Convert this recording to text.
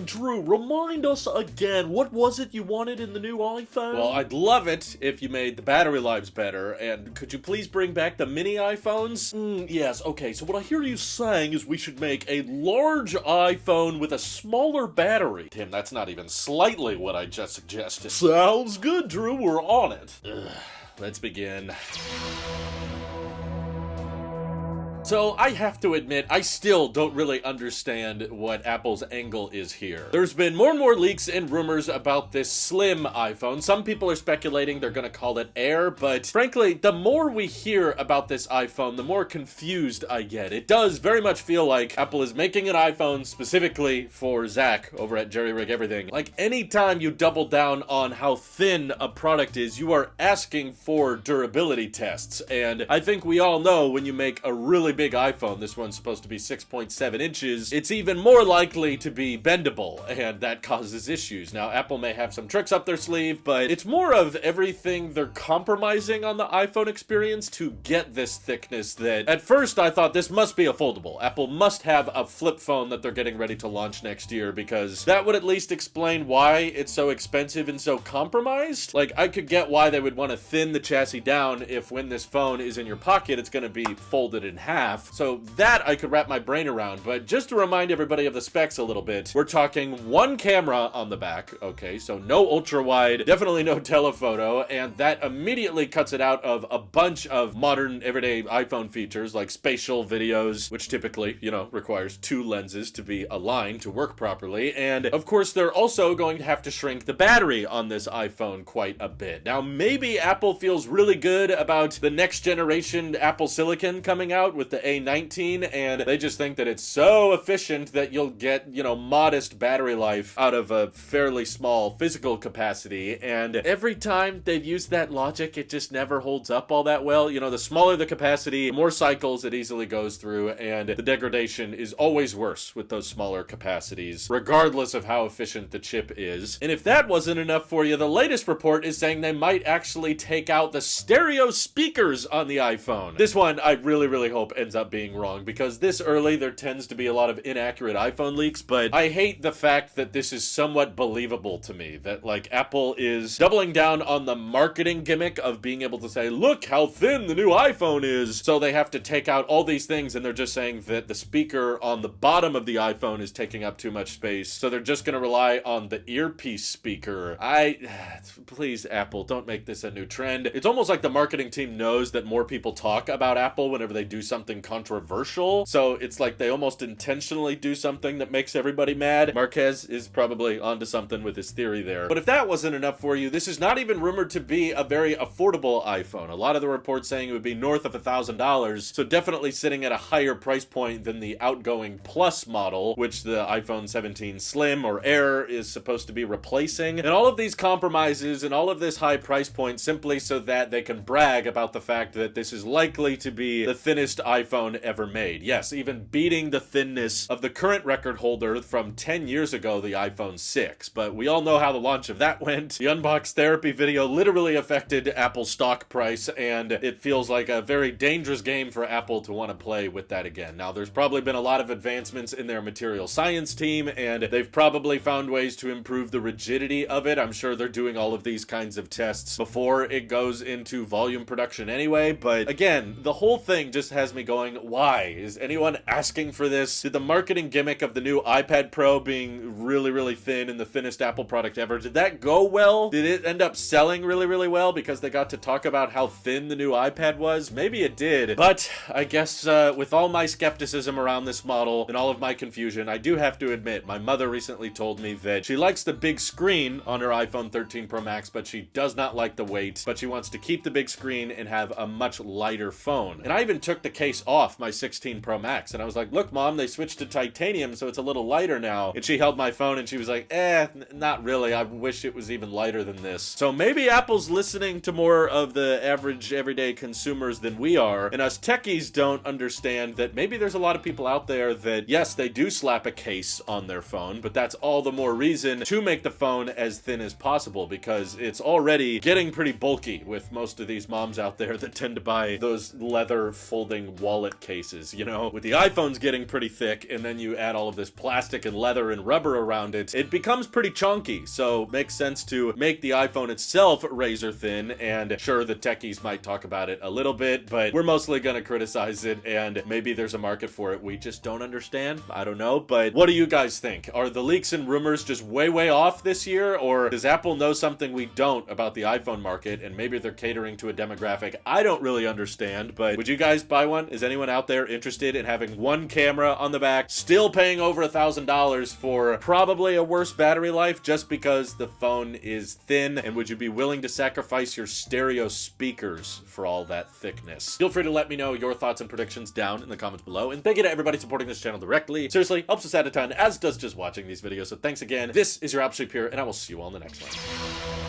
Alright, Drew, remind us again, what was it you wanted in the new iPhone? Well, I'd love it if you made the battery lives better, and could you please bring back the mini iPhones? Yes, okay, so what I hear you saying is we should make a large iPhone with a smaller battery. Tim, that's not even slightly what I just suggested. Sounds good, Drew, we're on it. Let's begin. So, I have to admit, I still don't really understand what Apple's angle is here. There's been more and more leaks and rumors about this slim iPhone. Some people are speculating they're gonna call it Air, but frankly, the more we hear about this iPhone, the more confused I get. It does very much feel like Apple is making an iPhone specifically for Zach over at JerryRigEverything. Like, anytime you double down on how thin a product is, you are asking for durability tests, and I think we all know when you make a really big iPhone, this one's supposed to be 6.7 inches, it's even more likely to be bendable, and that causes issues. Now, Apple may have some tricks up their sleeve, but it's more of everything they're compromising on the iPhone experience to get this thickness that, at first, I thought this must be a foldable. Apple must have a flip phone that they're getting ready to launch next year, because that would at least explain why it's so expensive and so compromised. Like, I could get why they would want to thin the chassis down if when this phone is in your pocket, it's going to be folded in half. So that I could wrap my brain around, but just to remind everybody of the specs a little bit, we're talking one camera on the back, okay, so no ultra wide, definitely no telephoto, and that immediately cuts it out of a bunch of modern everyday iPhone features like spatial videos, which typically, you know, requires two lenses to be aligned to work properly, and of course they're also going to have to shrink the battery on this iPhone quite a bit. Now maybe Apple feels really good about the next generation Apple Silicon coming out with the A19, and they just think that it's so efficient that you'll get, you know, modest battery life out of a fairly small physical capacity, and every time they've used that logic, it just never holds up all that well. You know, the smaller the capacity, the more cycles it easily goes through, and the degradation is always worse with those smaller capacities, regardless of how efficient the chip is. And if that wasn't enough for you, the latest report is saying they might actually take out the stereo speakers on the iPhone. This one, I really hope ends up being wrong, because this early there tends to be a lot of inaccurate iPhone leaks, but I hate the fact that this is somewhat believable to me, that like Apple is doubling down on the marketing gimmick of being able to say, look how thin the new iPhone is, so they have to take out all these things, and they're just saying that the speaker on the bottom of the iPhone is taking up too much space, so they're just going to rely on the earpiece speaker. Please, Apple, don't make this a new trend. It's almost like the marketing team knows that more people talk about Apple whenever they do something controversial, so it's like they almost intentionally do something that makes everybody mad. Marquez is probably onto something with his theory there. But if that wasn't enough for you, this is not even rumored to be a very affordable iPhone. A lot of the reports saying it would be north of $1,000, so definitely sitting at a higher price point than the outgoing Plus model, which the iPhone 17 Slim or Air is supposed to be replacing. And all of these compromises and all of this high price point simply so that they can brag about the fact that this is likely to be the thinnest iPhone ever made. Yes, even beating the thinness of the current record holder from 10 years ago, the iPhone 6. But we all know how the launch of that went. The unbox therapy video literally affected Apple's stock price, and it feels like a very dangerous game for Apple to want to play with that again. Now, there's probably been a lot of advancements in their material science team, and they've probably found ways to improve the rigidity of it. I'm sure they're doing all of these kinds of tests before it goes into volume production anyway, but again, the whole thing just has me going, why? Is anyone asking for this? Did the marketing gimmick of the new iPad Pro being really thin and the thinnest Apple product ever, did that go well? Did it end up selling really well because they got to talk about how thin the new iPad was? Maybe it did, but I guess with all my skepticism around this model and all of my confusion, I do have to admit, my mother recently told me that she likes the big screen on her iPhone 13 Pro Max, but she does not like the weight, but she wants to keep the big screen and have a much lighter phone. And I even took the case off my 16 Pro Max, and I was like, look mom, they switched to titanium, so it's a little lighter now. And she held my phone and she was like, not really, I wish it was even lighter than this. So maybe Apple's listening to more of the average everyday consumers than we are, and us techies don't understand that maybe there's a lot of people out there that, yes, they do slap a case on their phone, but that's all the more reason to make the phone as thin as possible, because it's already getting pretty bulky with most of these moms out there that tend to buy those leather folding wall wallet cases, you know? With the iPhones getting pretty thick, and then you add all of this plastic and leather and rubber around it, it becomes pretty chunky, so makes sense to make the iPhone itself razor thin, and sure, the techies might talk about it a little bit, but we're mostly gonna criticize it, and maybe there's a market for it we just don't understand. I don't know, but what do you guys think? Are the leaks and rumors just way off this year, or does Apple know something we don't about the iPhone market, and maybe they're catering to a demographic I don't really understand? But would you guys buy one? Is anyone out there interested in having one camera on the back, still paying over $1,000 for probably a worse battery life just because the phone is thin? And would you be willing to sacrifice your stereo speakers for all that thickness? Feel free to let me know your thoughts and predictions down in the comments below, and thank you to everybody supporting this channel directly. Seriously, helps us out a ton, as does just watching these videos, so thanks again. This is your absolute pure, and I will see you all in the next one.